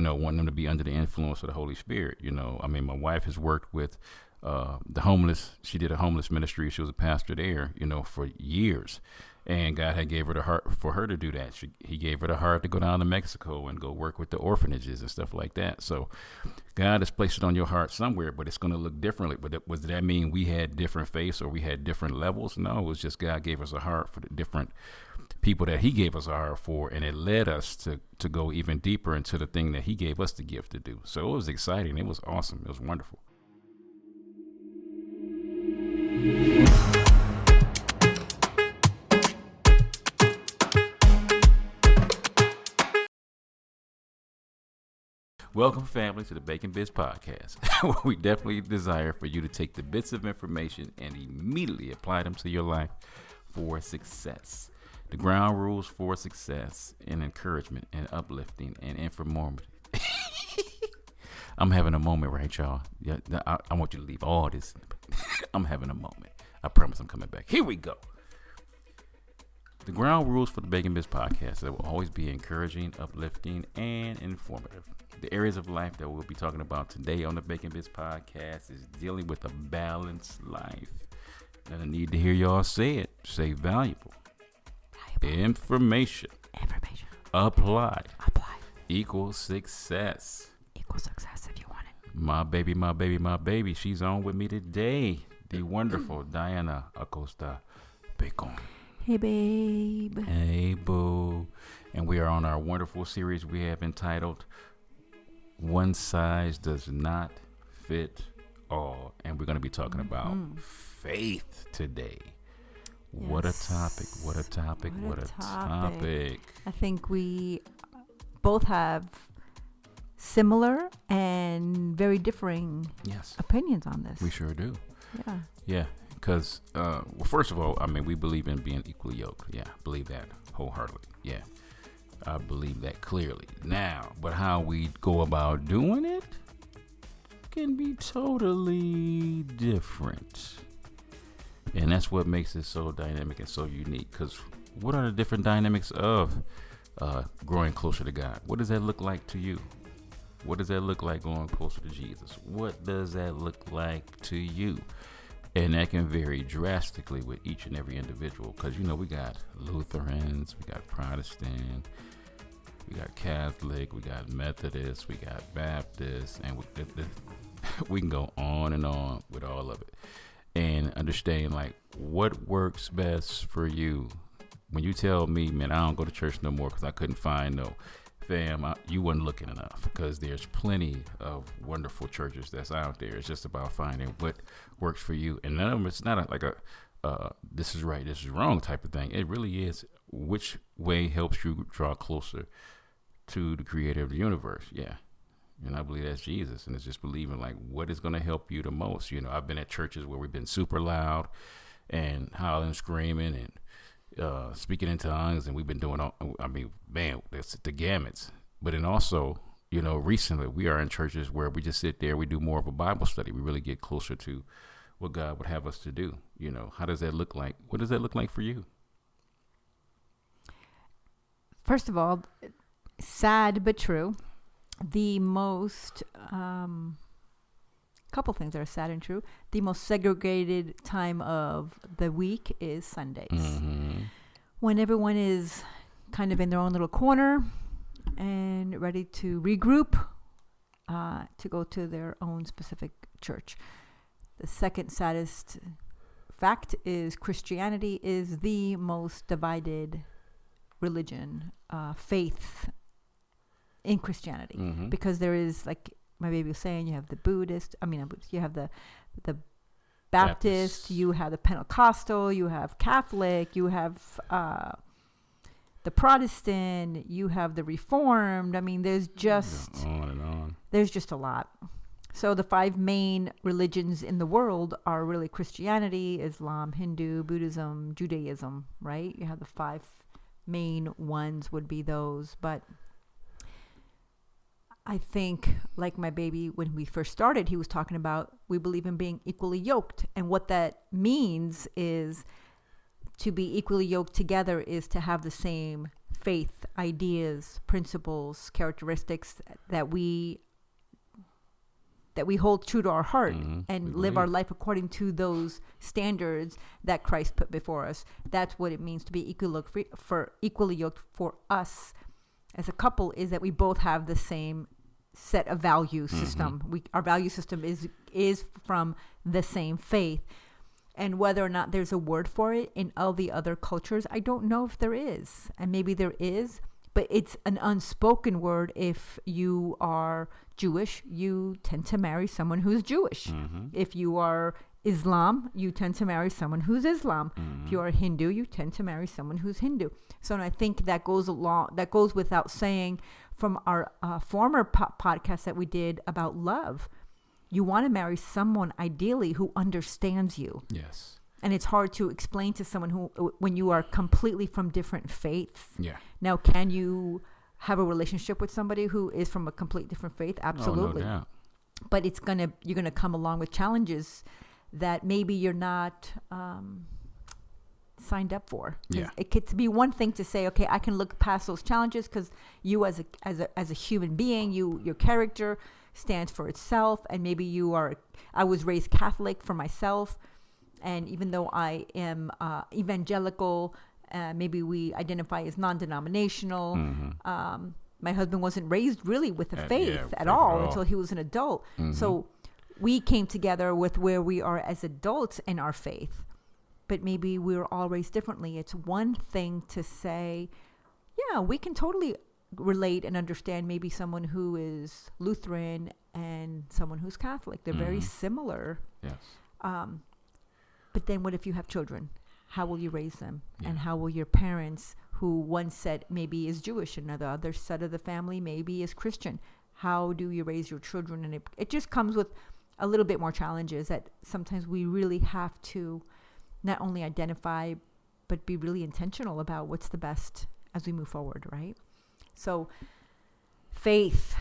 wanting them to be under the influence of the Holy Spirit. I mean, my wife has worked with the homeless. She did a homeless ministry. She was a pastor there, for years. And God had gave her the heart for her to do that. He gave her the heart to go down to Mexico and go work with the orphanages and stuff like that. So God has placed it on your heart somewhere, but it's going to look differently. But does that mean we had different faiths or we had different levels? No, it was just God gave us a heart for the different people that he gave us a heart for. And it led us to go even deeper into the thing that he gave us the gift to do. So it was exciting. It was awesome. It was wonderful. Welcome, family, to the Bacon Biz Podcast. We definitely desire for you to take the bits of information and immediately apply them to your life for success. The ground rules for success and encouragement and uplifting and informative. I'm having a moment, right, y'all? Yeah, I want you to leave all this. I'm having a moment. I promise I'm coming back. Here we go. The ground rules for the Bacon Biz Podcast that will always be encouraging, uplifting, and informative. The areas of life that we'll be talking about today on the Bacon Biz Podcast is dealing with a balanced life. And I need to hear y'all say it. Say valuable. Information. Applied. Equals success. Equals success if you want it. My baby. She's on with me today. The wonderful Diana Acosta-Bacon. Hey, babe. Hey, boo. And we are on our wonderful series we have entitled One Size Does Not Fit All. And we're going to be talking about faith today. Yes. What a topic. I think we both have similar and very differing opinions on this. We sure do. Yeah. Yeah. Because, first of all, I mean, we believe in being equally yoked. Yeah, believe that wholeheartedly. Yeah, I believe that clearly. Now, but how we go about doing it can be totally different. And that's what makes it so dynamic and so unique. Because what are the different dynamics of growing closer to God? What does that look like to you? What does that look like going closer to Jesus? What does that look like to you? And that can vary drastically with each and every individual because, we got Lutherans, we got Protestant, we got Catholic, we got Methodist, we got Baptist, and we can go on and on with all of it. And understand, what works best for you. When you tell me, man, I don't go to church no more because I couldn't find you wasn't looking enough because there's plenty of wonderful churches that's out there. It's just about finding what works for you. And none of them, it's not this is right, this is wrong type of thing. It really is which way helps you draw closer to the creator of the universe. Yeah. And I believe that's Jesus. And it's just believing what is going to help you the most. I've been at churches where we've been super loud and howling, screaming, and speaking in tongues, and we've been doing that's the gamuts. But then also, recently we are in churches where we just sit there, we do more of a Bible study. We really get closer to what God would have us to do. How does that look like? What does that look like for you? First of all, sad but true. The most couple things that are sad and true. The most segregated time of the week is Sundays, when everyone is kind of in their own little corner and ready to regroup to go to their own specific church. The second saddest fact is Christianity is the most divided religion, faith in Christianity, because there is, like my baby was saying, you have the you have the Baptist, you have the Pentecostal, you have Catholic, you have the Protestant, you have the Reformed. I mean, there's just on and on. There's just a lot. So the 5 main religions in the world are really Christianity, Islam, Hindu, Buddhism, Judaism, right? You have the 5 main ones would be those. But I think, like my baby, when we first started, he was talking about we believe in being equally yoked. And what that means is to be equally yoked together is to have the same faith, ideas, principles, characteristics that we hold true to our heart and live our life according to those standards that Christ put before us. That's what it means to be equally yoked for us as a couple, is that we both have the same set of value system. Our value system is from the same faith. And whether or not there's a word for it in all the other cultures, I don't know if there is. And maybe there is, but it's an unspoken word. If you are Jewish, you tend to marry someone who's Jewish. If you are Islam, you tend to marry someone who's Islam. If you are Hindu, you tend to marry someone who's Hindu. So, and I think that goes without saying from our former podcast that we did about love. You want to marry someone ideally who understands you. Yes. And it's hard to explain to someone when you are completely from different faiths. Yeah. Now, can you have a relationship with somebody who is from a complete different faith? Absolutely. Oh, no doubt. But you're gonna come along with challenges that maybe you're not signed up for. Yeah. It could be one thing to say, okay, I can look past those challenges because you as a human being, your character stands for itself, and maybe I was raised Catholic for myself, and even though I am evangelical, maybe we identify as non-denominational. My husband wasn't raised really with the faith at all until he was an adult. So we came together with where we are as adults in our faith, but maybe we were all raised differently. It's one thing to say, yeah, we can totally relate and understand maybe someone who is Lutheran and someone who's Catholic. They're very similar. Yes. But then what if you have children? How will you raise them? Yeah. And how will your parents, who one set maybe is Jewish and the other set of the family maybe is Christian, how do you raise your children? And it just comes with a little bit more challenges that sometimes we really have to not only identify, but be really intentional about what's the best as we move forward, right? So faith,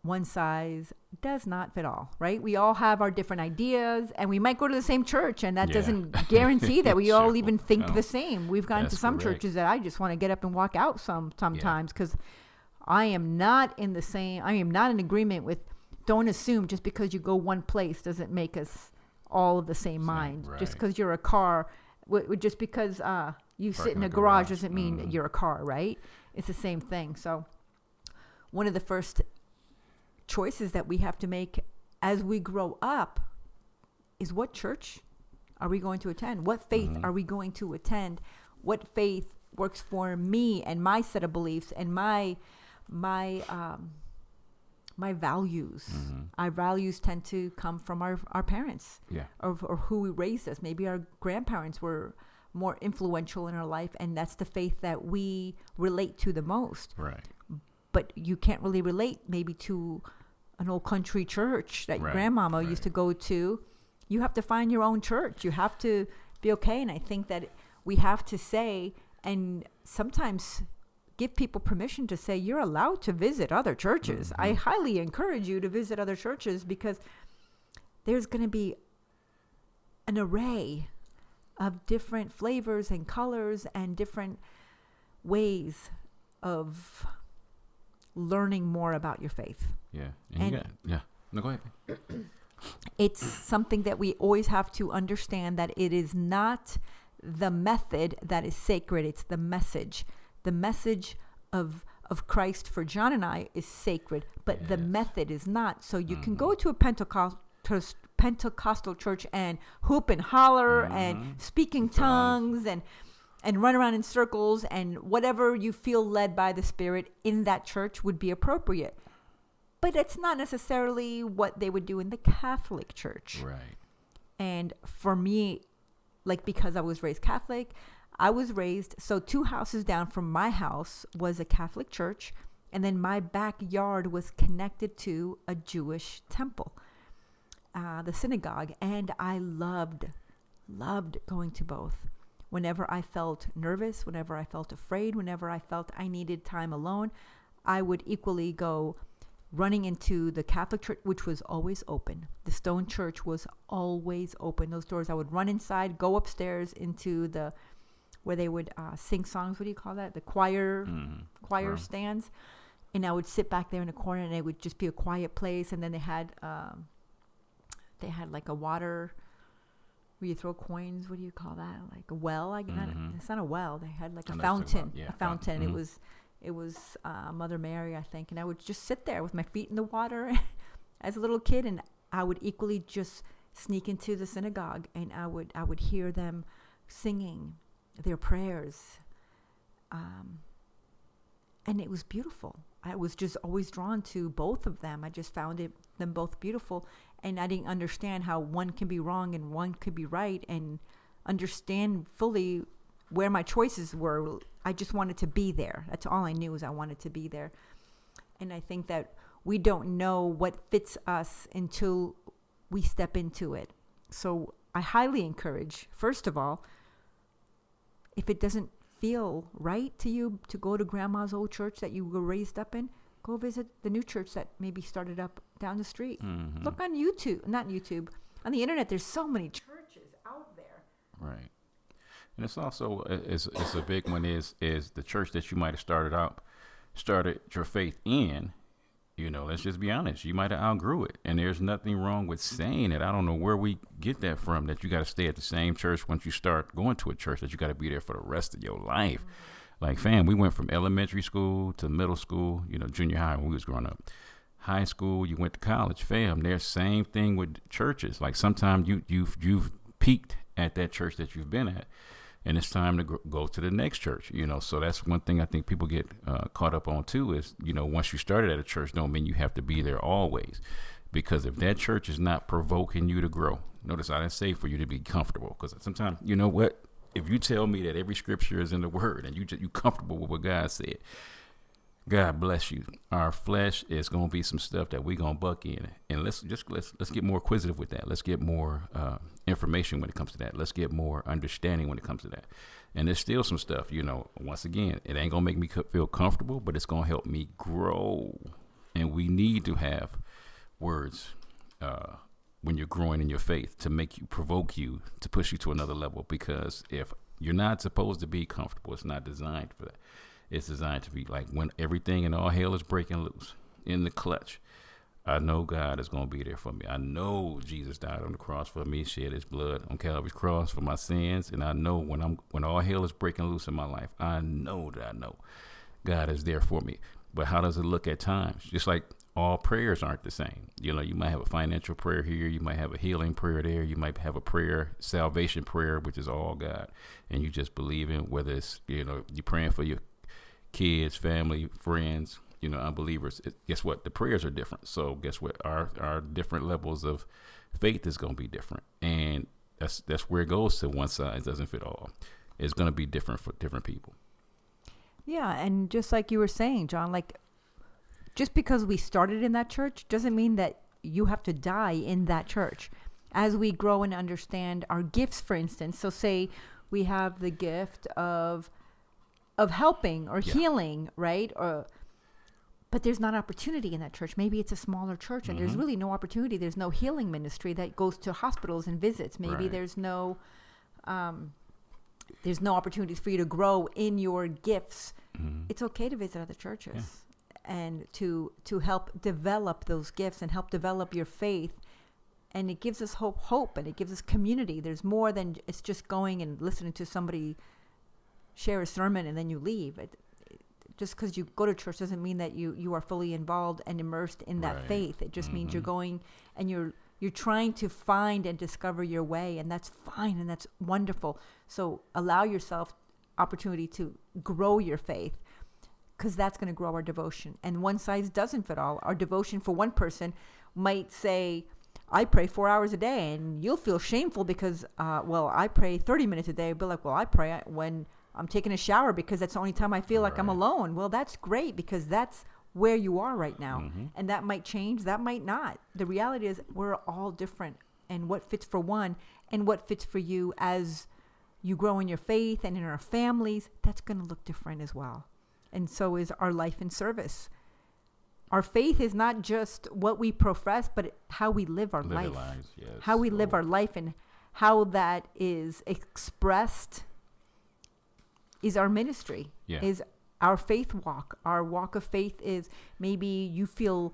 one size does not fit all, right? We all have our different ideas, and we might go to the same church, and that doesn't guarantee that we all even think the same. We've gone to some churches that I just want to get up and walk out sometimes because I am not in agreement with, don't assume just because you go one place doesn't make us all of the same mind. Right. Just because you're a car, just because you sit in a garage doesn't mean that you're a car, right? It's the same thing. So one of the first choices that we have to make as we grow up is, what church are we going to attend? What faith are we going to attend? What faith works for me and my set of beliefs and my values? Our values tend to come from our parents, or who we raised us. Maybe our grandparents were more influential in our life, and that's the faith that we relate to the most. Right. But you can't really relate maybe to an old country church that your grandmama used to go to. You have to find your own church. You have to be okay. And I think that we have to say, and sometimes give people permission to say, you're allowed to visit other churches. I highly encourage you to visit other churches, because there's going to be an array of different flavors and colors and different ways of learning more about your faith. No, go ahead. It's something that we always have to understand, that it is not the method that is sacred. It's the message. The message of Christ for John and I is sacred, but the method is not. So you can go to a Pentecostal church and hoop and holler and speak in tongues and run around in circles, and whatever you feel led by the Spirit in that church would be appropriate. But it's not necessarily what they would do in the Catholic Church. Right. And for me, like, because I was raised Catholic, so 2 houses down from my house was a Catholic church, and then my backyard was connected to a Jewish temple, the synagogue, and I loved going to both. Whenever I felt nervous, whenever I felt afraid, whenever I felt I needed time alone, I would equally go running into the Catholic church, which was always open. The stone church was always open. Those doors, I would run inside, go upstairs into the where they would sing songs. What do you call that? The choir Right. stands. And I would sit back there in the corner, and it would just be a quiet place. And then they had like a water where you throw coins. What do you call that? Like a well? It's not a well. They had like a fountain. A fountain. Mm-hmm. It was Mother Mary, I think. And I would just sit there with my feet in the water as a little kid, and I would equally just sneak into the synagogue, and I would hear them singing their prayers, and it was beautiful. I was just always drawn to both of them. I just found them both beautiful, and I didn't understand how one can be wrong and one could be right, and understand fully where my choices were. I just wanted to be there. That's all I knew, is I wanted to be there. And I think that we don't know what fits us until we step into it. So I highly encourage, first of all, if it doesn't feel right to you to go to grandma's old church that you were raised up in, go visit the new church that maybe started up down the street. Mm-hmm. Look on YouTube, on the internet. There's so many churches out there. Right. And it's also, it's a big one is the church that you might have started your faith in. You know, let's just be honest. You might have outgrew it, and there's nothing wrong with saying it. I don't know where we get that from, that you got to stay at the same church once you start going to a church, that you got to be there for the rest of your life. Mm-hmm. Like, fam, we went from elementary school to middle school, junior high when we was growing up. High school, you went to college, fam. There's same thing with churches. Like, sometimes you've peaked at that church that you've been at, and it's time to go to the next church, So that's one thing I think people get caught up on too is, once you started at a church, don't mean you have to be there always. Because if that church is not provoking you to grow, notice I didn't say for you to be comfortable. Because sometimes, you know what? If you tell me that every scripture is in the word and you comfortable with what God said, God bless you. Our flesh is going to be some stuff that we're going to buck in. And let's get more inquisitive with that. Let's get more information when it comes to that. Let's get more understanding when it comes to that. And there's still some stuff, once again, it ain't going to make me feel comfortable, but it's going to help me grow. And we need to have words when you're growing in your faith to provoke you, to push you to another level. Because if you're not supposed to be comfortable, it's not designed for that. It's designed to be like when everything and all hell is breaking loose in the clutch. I know God is going to be there for me. I know Jesus died on the cross for me, shed his blood on Calvary's cross for my sins. And I know when all hell is breaking loose in my life, I know God is there for me. But how does it look at times? Just like all prayers aren't the same. You might have a financial prayer here. You might have a healing prayer there. You might have a salvation prayer, which is all God. And you just believe in, whether it's, you're praying for your kids, family, friends, unbelievers. Guess what? The prayers are different. So guess what? Our different levels of faith is going to be different. And that's where it goes to one size doesn't fit all. It's going to be different for different people. Yeah. And just like you were saying, John, like just because we started in that church doesn't mean that you have to die in that church. As we grow and understand our gifts, for instance, so say we have the gift of helping or healing, right? But there's not opportunity in that church. Maybe it's a smaller church and there's really no opportunity. There's no healing ministry that goes to hospitals and visits. Maybe there's no opportunities for you to grow in your gifts. It's okay to visit other churches and to help develop those gifts and help develop your faith. And it gives us hope, and it gives us community. There's more than it's just going and listening to somebody share a sermon and then you leave. Just because you go to church doesn't mean that you are fully involved and immersed in that faith. It just means you're going and you're trying to find and discover your way, and that's fine and that's wonderful. So allow yourself opportunity to grow your faith, because that's going to grow our devotion. And one size doesn't fit all. Our devotion for one person might say, I pray 4 hours a day, and you'll feel shameful because, I pray 30 minutes a day. But like, I pray when I'm taking a shower because that's the only time I feel like I'm alone. Well, that's great because that's where you are right now. And that might change. That might not. The reality is we're all different, and what fits for one and what fits for you as you grow in your faith and in our families, that's going to look different as well. And so is our life in service. Our faith is not just what we profess, but how we live our life. How we live our life and how that is expressed is our ministry, Yeah. is our faith walk. Our walk of faith is maybe you feel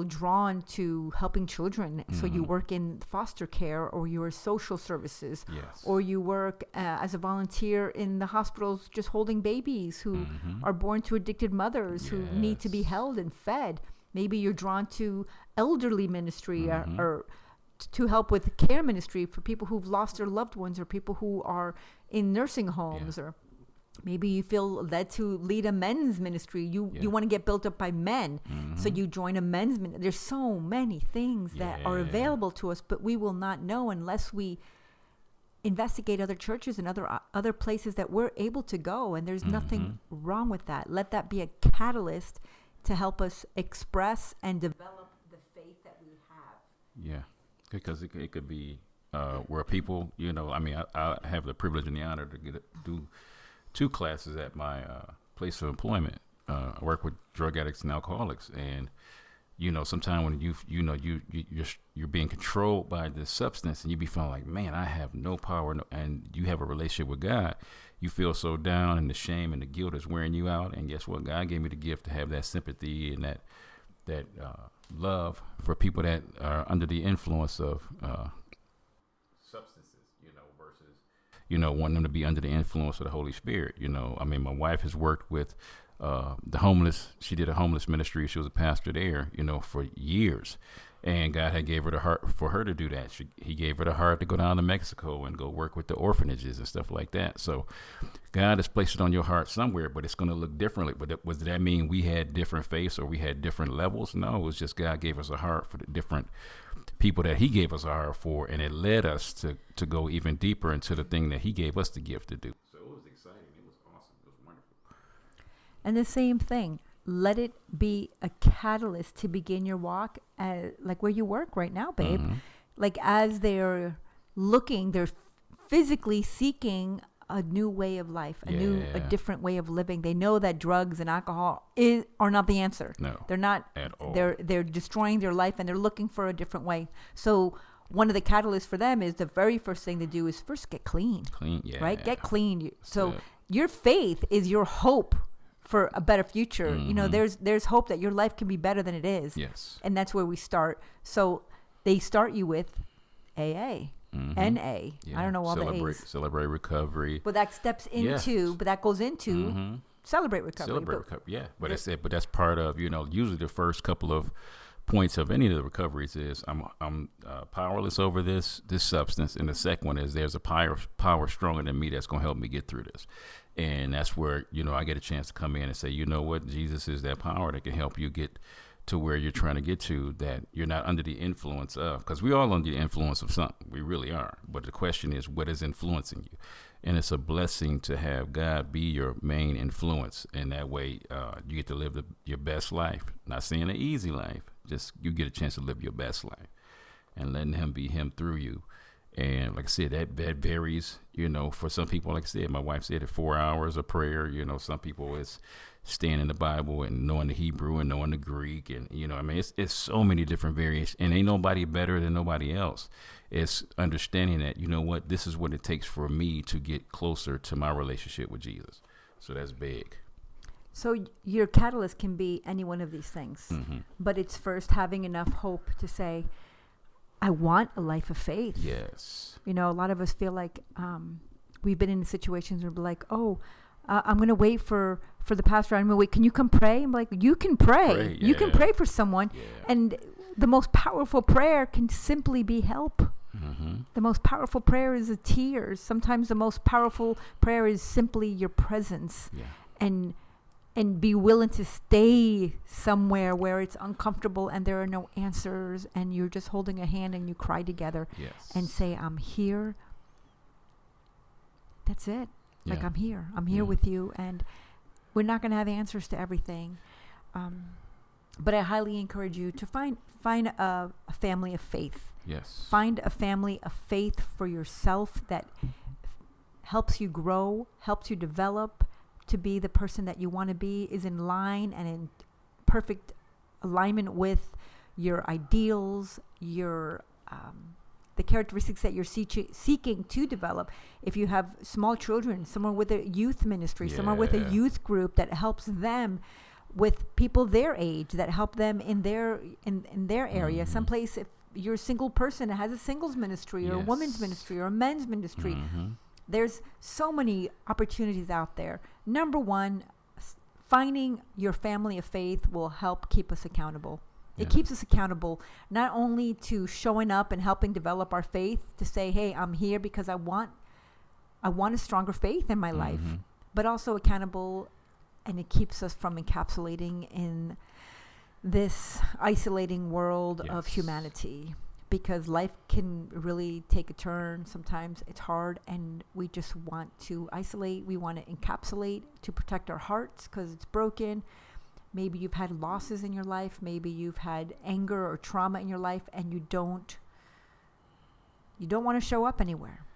drawn to helping children, so you work in foster care, or you're social services, Yes. or you work as a volunteer in the hospitals just holding babies who are born to addicted mothers who need to be Yes. held and fed. Maybe you're drawn to elderly ministry or to help with care ministry for people who've lost their loved ones, or people who are in nursing homes, or maybe you feel led to lead a men's ministry. You want to get built up by men, so you join a men's ministry. There's so many things that are available to us, but we will not know unless we investigate other churches and other places that we're able to go. And there's nothing wrong with that. Let that be a catalyst to help us express and develop the faith that we have. Yeah, because it could be where people, I have the privilege and the honor to do 2 classes at my place of employment. I work with drug addicts and alcoholics, and sometimes when you're being controlled by this substance, and you be feeling like, man, I have no power, and you have a relationship with God, you feel so down, and the shame and the guilt is wearing you out. And guess what? God gave me the gift to have that sympathy and that love for people that are under the influence of substances, versus wanting them to be under the influence of the Holy Spirit. My wife has worked with the homeless. She did a homeless ministry. She was a pastor there, for years. And God had gave her the heart for her to do that. He gave her the heart to go down to Mexico and go work with the orphanages and stuff like that. So God has placed it on your heart somewhere, but it's going to look differently. But does that mean we had different faiths or we had different levels? No, it was just God gave us a heart for the different people that he gave us a heart for, and it led us to go even deeper into the thing that he gave us the gift to do. So it was exciting. It was awesome. It was wonderful. And the same thing, let it be a catalyst to begin your walk like where you work right now, babe. Like as they're looking, they're physically seeking a new way of life, a different way of living. They know that drugs and alcohol are not the answer. No, they're not at all. They're destroying their life, and they're looking for a different way. So one of the catalysts for them is the very first thing to do is first get clean. Right? Get clean. So your faith is your hope for a better future. There's hope that your life can be better than it is. Yes. And that's where we start. So they start you with AA. NA. I don't know all the A's. Celebrate recovery. But that steps into, but that goes into celebrate recovery. But that's part of, usually the first couple of points of any of the recoveries is I'm powerless over this substance, and the second one is there's a power stronger than me that's going to help me get through this. And that's where, I get a chance to come in and say, you know what, Jesus is that power that can help you get to where you're trying to get to, that you're not under the influence of, because we all under the influence of something. We really are. But the question is, what is influencing you? And it's a blessing to have God be your main influence. And that way you get to live your best life. Not saying an easy life, just you get a chance to live your best life and letting him be him through you. And like I said, that varies, for some people. Like I said, my wife said 4 hours of prayer. Some people it's staying in the Bible and knowing the Hebrew and knowing the Greek. And, it's so many different variations. And ain't nobody better than nobody else. It's understanding that, what, this is what it takes for me to get closer to my relationship with Jesus. So that's big. So your catalyst can be any one of these things. But it's first having enough hope to say, I want a life of faith. Yes. A lot of us feel like we've been in situations where we're like, I'm going to wait for the pastor. I'm going to wait. Can you come pray? I'm like, you can pray. You can pray for someone. Yeah. And the most powerful prayer can simply be help. The most powerful prayer is the tears. Sometimes the most powerful prayer is simply your presence. And be willing to stay somewhere where it's uncomfortable and there are no answers, and you're just holding a hand and you cry together and say, I'm here. That's it. Like, I'm here. I'm here with you, and we're not going to have answers to everything. But I highly encourage you to find a family of faith. Yes. Find a family of faith for yourself that helps you grow, helps you develop to be the person that you want to be, is in line and in perfect alignment with your ideals, your the characteristics that you're seeking to develop. If you have small children, someone with a youth ministry, someone with a youth group that helps them with people their age, that help them in their area. Someplace, if you're a single person that has a singles ministry or a women's ministry or a men's ministry, there's so many opportunities out there. Number one, finding your family of faith will help keep us accountable. It keeps us accountable, not only to showing up and helping develop our faith, to say, hey, I'm here because I want a stronger faith in my life, but also accountable, and it keeps us from encapsulating in this isolating world of humanity, because life can really take a turn. Sometimes it's hard, and we just want to isolate. We want to encapsulate to protect our hearts because it's broken. Maybe you've had losses in your life. Maybe you've had anger or trauma in your life, and you don't want to show up anywhere.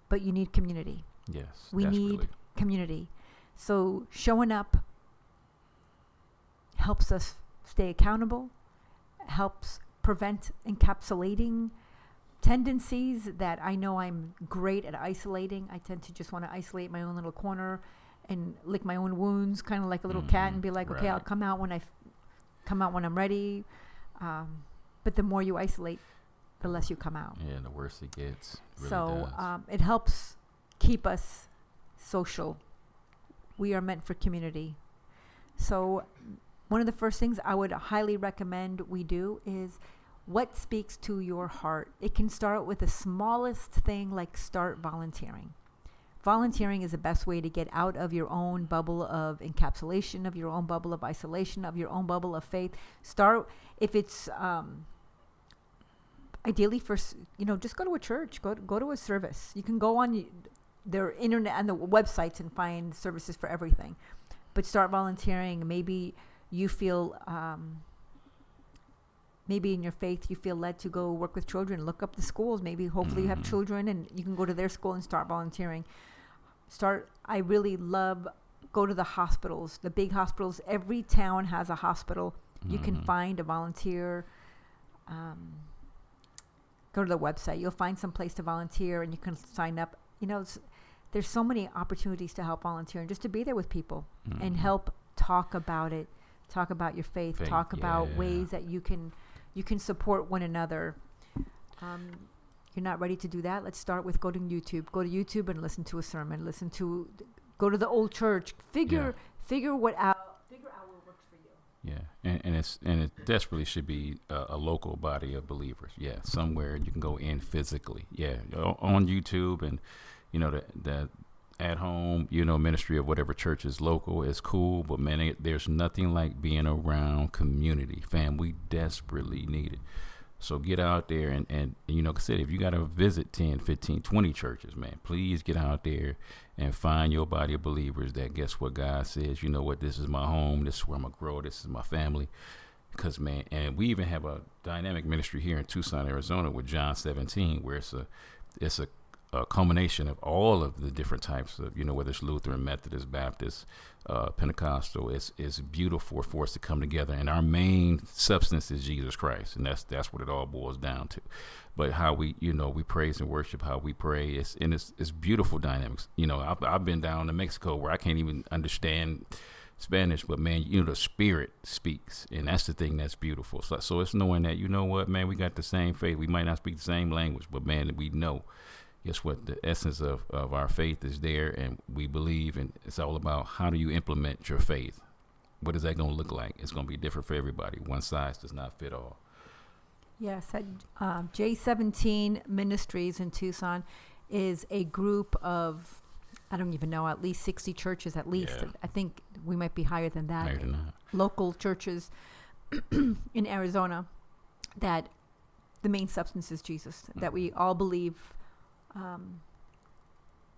But you need community. Yes, we need community. So showing up helps us stay accountable, helps prevent encapsulating tendencies that I know I'm great at isolating. I tend to just want to isolate my own little corner and lick my own wounds, kind of like a little cat, and be like, okay, I'll come out when I'm ready. But the more you isolate, the less you come out. Yeah, the worse it gets. Really so does. It helps keep us social. We are meant for community. So one of the first things I would highly recommend we do is what speaks to your heart. It can start with the smallest thing, like start volunteering. Volunteering is the best way to get out of your own bubble of encapsulation, of your own bubble of isolation, of your own bubble of faith. Start, if it's ideally first, just go to a church, go to a service. You can go on their internet and the websites and find services for everything. But start volunteering. Maybe you feel, maybe in your faith you feel led to go work with children. Look up the schools. Maybe hopefully you have children and you can go to their school and start volunteering. I really love, go to the hospitals, the big hospitals. Every town has a hospital. You can find a volunteer. Go to the website. You'll find some place to volunteer and you can sign up. There's so many opportunities to help volunteer and just to be there with people and help talk about it. Talk about your faith. Talk about ways that you can support one another. You're not ready to do that? Let's start with go to YouTube. Go to YouTube and listen to a sermon. Go to the old church. Figure what out. Figure out what works for you. Yeah, and it desperately should be a local body of believers. Yeah, somewhere you can go in physically. Yeah, on YouTube, and the at home, ministry of whatever church is local is cool. But man, there's nothing like being around community, fam. We desperately need it. So get out there and like I said, if you got to visit 10, 15, 20 churches, man, please get out there and find your body of believers that, guess what, God says, you know what, this is my home, this is where I'm going to grow, this is my family. Because, man, and we even have a dynamic ministry here in Tucson, Arizona with John 17, where it's a culmination of all of the different types of, whether it's Lutheran, Methodist, Baptist, Pentecostal. It's beautiful for us to come together, and our main substance is Jesus Christ, and that's what it all boils down to. But how we praise and worship, how we pray, it's beautiful dynamics. I've been down to Mexico where I can't even understand Spanish, but man, the Spirit speaks, and that's the thing that's beautiful. So it's knowing that, man, we got the same faith. We might not speak the same language, but man, we know. Guess what? The essence of our faith is there, and we believe, and it's all about how do you implement your faith. What is that going to look like? It's going to be different for everybody. One size does not fit all. Yes, J17 Ministries in Tucson is a group of, I don't even know, at least 60 churches at least. Yeah. I think we might be higher than that. Higher than that. Local churches in Arizona that the main substance is Jesus, that we all believe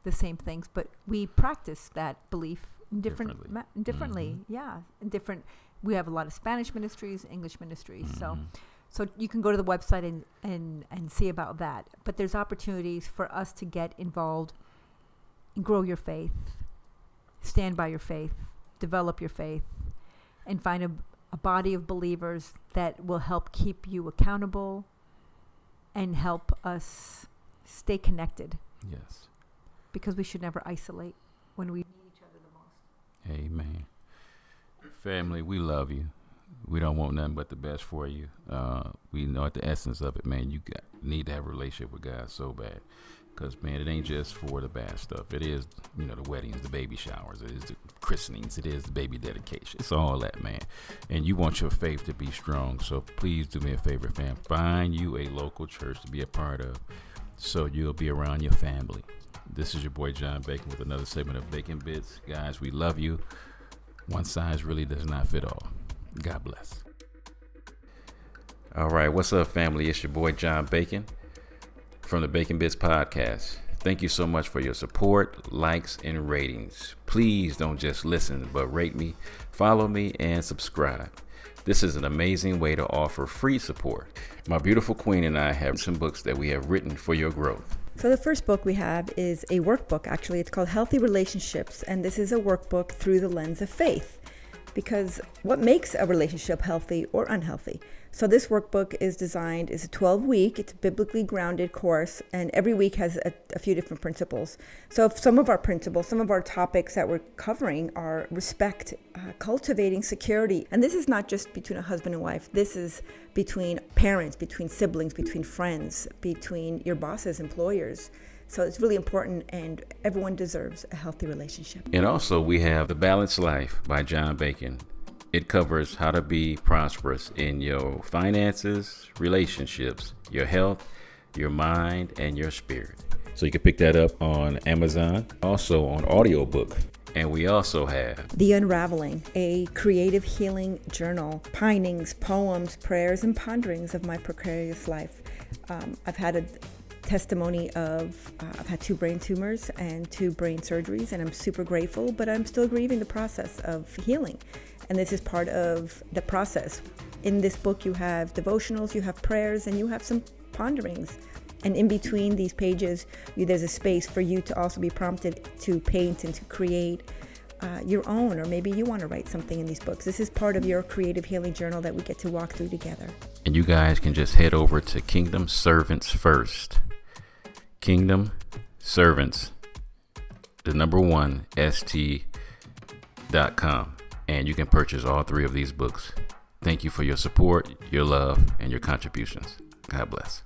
the same things, but we practice that belief differently. We have a lot of Spanish ministries, English ministries. So you can go to the website and see about that. But there's opportunities for us to get involved and grow your faith, stand by your faith, develop your faith, and find a body of believers that will help keep you accountable and help us stay connected. Yes. Because we should never isolate when we need each other the most. Amen. Family, we love you. We don't want nothing but the best for you. We know at the essence of it, man, you need to have a relationship with God so bad. Because, man, it ain't just for the bad stuff. It is, the weddings, the baby showers. It is the christenings. It is the baby dedication. It's all that, man. And you want your faith to be strong. So please do me a favor, fam. Find you a local church to be a part of so you'll be around your family. This is your boy, John Bacon, with another segment of Bacon Bits. Guys, we love you. One size really does not fit all. God bless. All right. What's up, family? It's your boy, John Bacon, from the Bacon Bits podcast. Thank you so much for your support, likes, and ratings. Please don't just listen, but rate me, follow me, and subscribe. This is an amazing way to offer free support. My beautiful queen and I have some books that we have written for your growth. So the first book we have is a workbook. Actually, it's called Healthy Relationships, and this is a workbook through the lens of faith. Because what makes a relationship healthy or unhealthy? So this workbook is designed, it's a 12-week, it's a biblically grounded course, and every week has a few different principles. So if some of our principles, some of our topics that we're covering are respect, cultivating security. And this is not just between a husband and wife. This is between parents, between siblings, between friends, between your bosses, employers. So it's really important, and everyone deserves a healthy relationship. And also we have The Balanced Life by John Bacon. It covers how to be prosperous in your finances, relationships, your health, your mind, and your spirit. So you can pick that up on Amazon, also on audiobook. And we also have The Unraveling, a creative healing journal, pinings, poems, prayers, and ponderings of my precarious life. I've had a testimony of I've had 2 brain tumors and 2 brain surgeries, and I'm super grateful, but I'm still grieving the process of healing, and this is part of the process. In this book you have devotionals, you have prayers, and you have some ponderings, and in between these pages there's a space for you to also be prompted to paint and to create your own, or maybe you want to write something in these books. This is part of your creative healing journal that we get to walk through together. And you guys can just head over to Kingdom Servants First. Kingdom Servants, the number 1, st.com. And you can purchase all 3 of these books. Thank you for your support, your love, and your contributions. God bless.